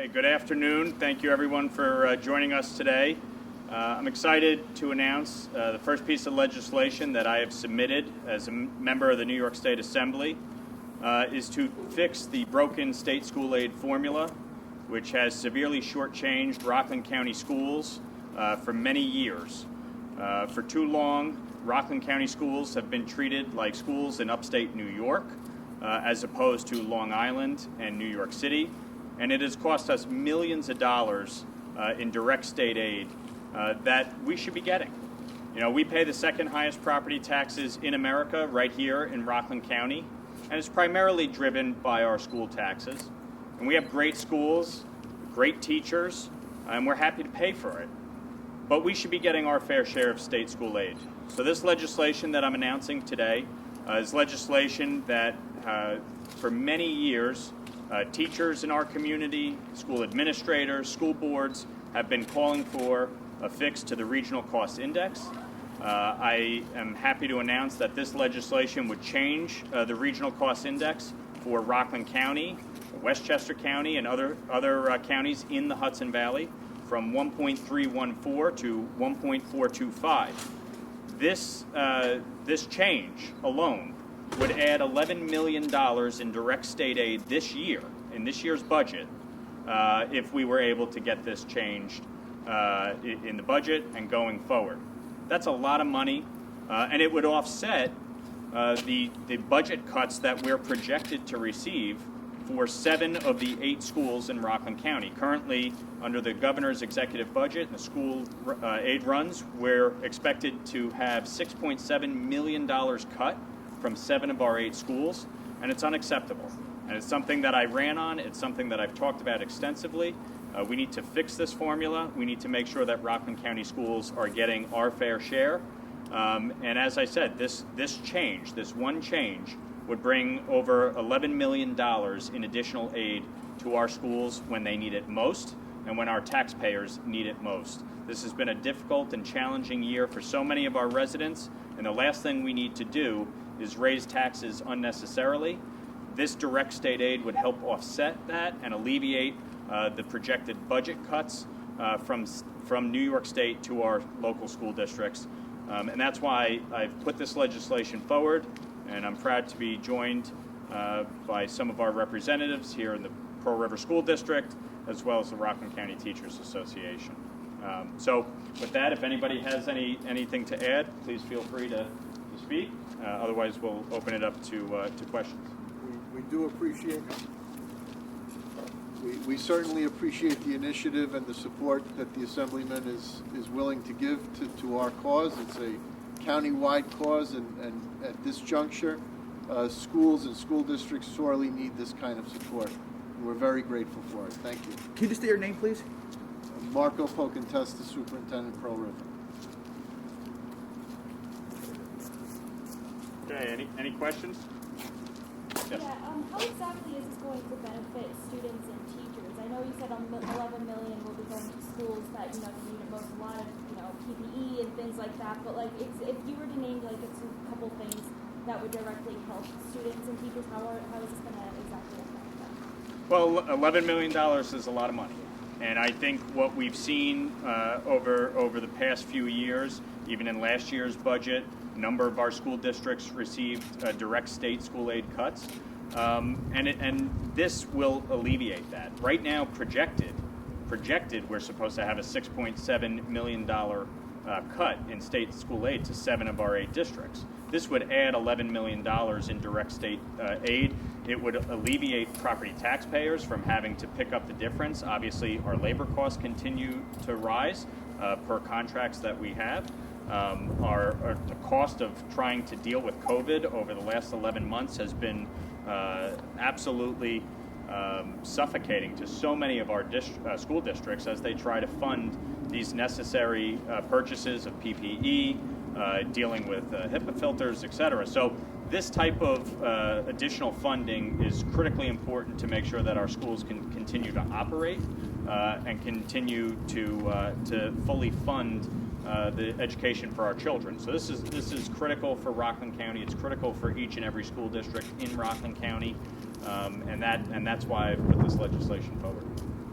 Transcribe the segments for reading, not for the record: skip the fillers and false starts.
Okay, good afternoon. Thank you everyone for joining us today. I'm excited to announce the first piece of legislation that I have submitted as a member of the New York State Assembly is to fix the broken state school aid formula, which has severely shortchanged Rockland County schools for many years. For too long, Rockland County schools have been treated like schools in upstate New York as opposed to Long Island and New York City. And it has cost us millions of dollars in direct state aid that we should be getting. You know, we pay the second highest property taxes in America right here in Rockland County, and it's primarily driven by our school taxes. And we have great schools, great teachers, and we're happy to pay for it. But we should be getting our fair share of state school aid. So this legislation that I'm announcing today is legislation that for many years teachers in our community, school administrators, school boards have been calling for a fix to the regional cost index. I am happy to announce that this legislation would change the regional cost index for Rockland County, Westchester County, and other counties in the Hudson Valley from 1.314 to 1.425. This change alone would add $11 million in direct state aid this year, in this year's budget, if we were able to get this changed in the budget and going forward. That's a lot of money, and it would offset the budget cuts that we're projected to receive for 7 of the 8 schools in Rockland County. Currently, under the governor's executive budget and the school aid runs, we're expected to have $6.7 million cut from 7 of our 8 schools, and it's unacceptable. And it's something that I ran on, it's something that I've talked about extensively. We need to fix this formula. We need to make sure that Rockland County schools are getting our fair share. And as I said, this one change, would bring over $11 million in additional aid to our schools when they need it most and when our taxpayers need it most. This has been a difficult and challenging year for so many of our residents, and the last thing we need to do is raise taxes unnecessarily. This direct state aid would help offset that and alleviate the projected budget cuts from New York State to our local school districts. And that's why I've put this legislation forward, and I'm proud to be joined by some of our representatives here in the Pearl River School District, as well as the Rockland County Teachers Association. So with that, if anybody has anything to add, please feel free to speak. Otherwise, we'll open it up to questions. We do appreciate, we certainly appreciate the initiative and the support that the Assemblyman is willing to give to our cause. It's a county-wide cause, and at this juncture, schools and school districts sorely need this kind of support. And we're very grateful for it. Thank you. Can you just state your name, please? Marco Pocantesta, Superintendent, Pearl River. Okay, any questions? Yes. Yeah, how exactly is this going to benefit students and teachers? I know you said $11 million will be going to schools that, you know, need it most, a lot of, you know, PPE and things like that, but like, if you were to name like a couple things that would directly help students and teachers, how is this going to exactly affect them? Well, $11 million is a lot of money. And I think what we've seen over the past few years, even in last year's budget, a number of our school districts received direct state school aid cuts. And this will alleviate that. Right now, projected, we're supposed to have a $6.7 million cut in state school aid to 7 of our 8 districts. This would add $11 million in direct state aid. It would alleviate property taxpayers from having to pick up the difference. Obviously, our labor costs continue to rise per contracts that we have. The cost of trying to deal with COVID over the last 11 months has been absolutely suffocating to so many of our school districts as they try to fund these necessary purchases of PPE, dealing with HEPA filters, et cetera. So this type of additional funding is critically important to make sure that our schools can continue to operate and continue to fully fund the education for our children. So this is critical for Rockland County. It's critical for each and every school district in Rockland County, and that's why I've put this legislation forward.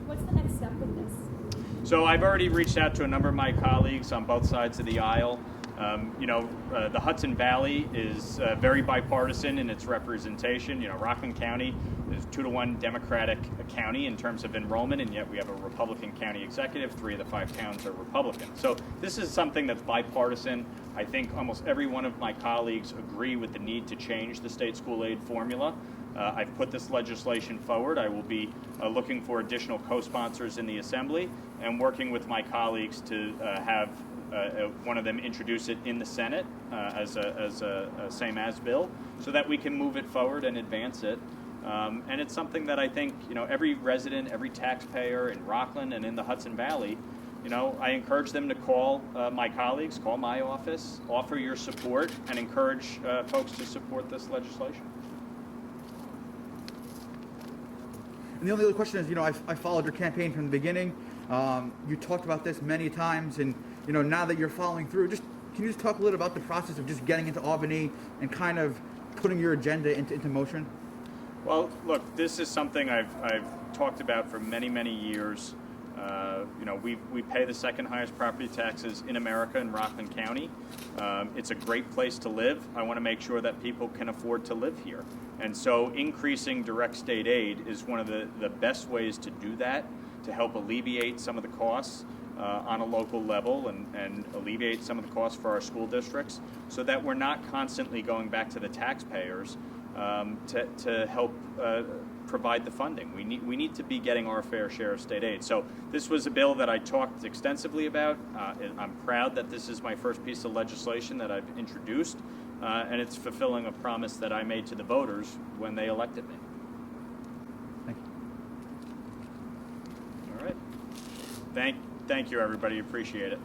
What's the next step with this? So I've already reached out to a number of my colleagues on both sides of the aisle. The Hudson Valley is very bipartisan in its representation. Rockland County is 2-to-1 Democratic county in terms of enrollment, and yet we have a Republican county executive. 3 of the 5 towns are Republican. So this is something that's bipartisan. I think almost every one of my colleagues agree with the need to change the state school aid formula. I've put this legislation forward. I will be looking for additional co-sponsors in the Assembly and working with my colleagues to have one of them introduce it in the Senate as a same-as bill so that we can move it forward and advance it. And it's something that I think, every resident, every taxpayer in Rockland and in the Hudson Valley, I encourage them to call my colleagues, call my office, offer your support, and encourage folks to support this legislation. And the only other question is, I followed your campaign from the beginning. You talked about this many times, and now that you're following through, can you just talk a little about the process of just getting into Albany and kind of putting your agenda into motion? Well, look, this is something I've talked about for many, many years. We pay the second highest property taxes in America in Rockland County. It's a great place to live. I want to make sure that people can afford to live here. And so increasing direct state aid is one of the best ways to do that, to help alleviate some of the costs on a local level and alleviate some of the costs for our school districts so that we're not constantly going back to the taxpayers to help provide the funding. We need to be getting our fair share of state aid. So this was a bill that I talked extensively about. I'm proud that this is my first piece of legislation that I've introduced, and it's fulfilling a promise that I made to the voters when they elected me. Thank you. All right. Thank you, everybody. Appreciate it.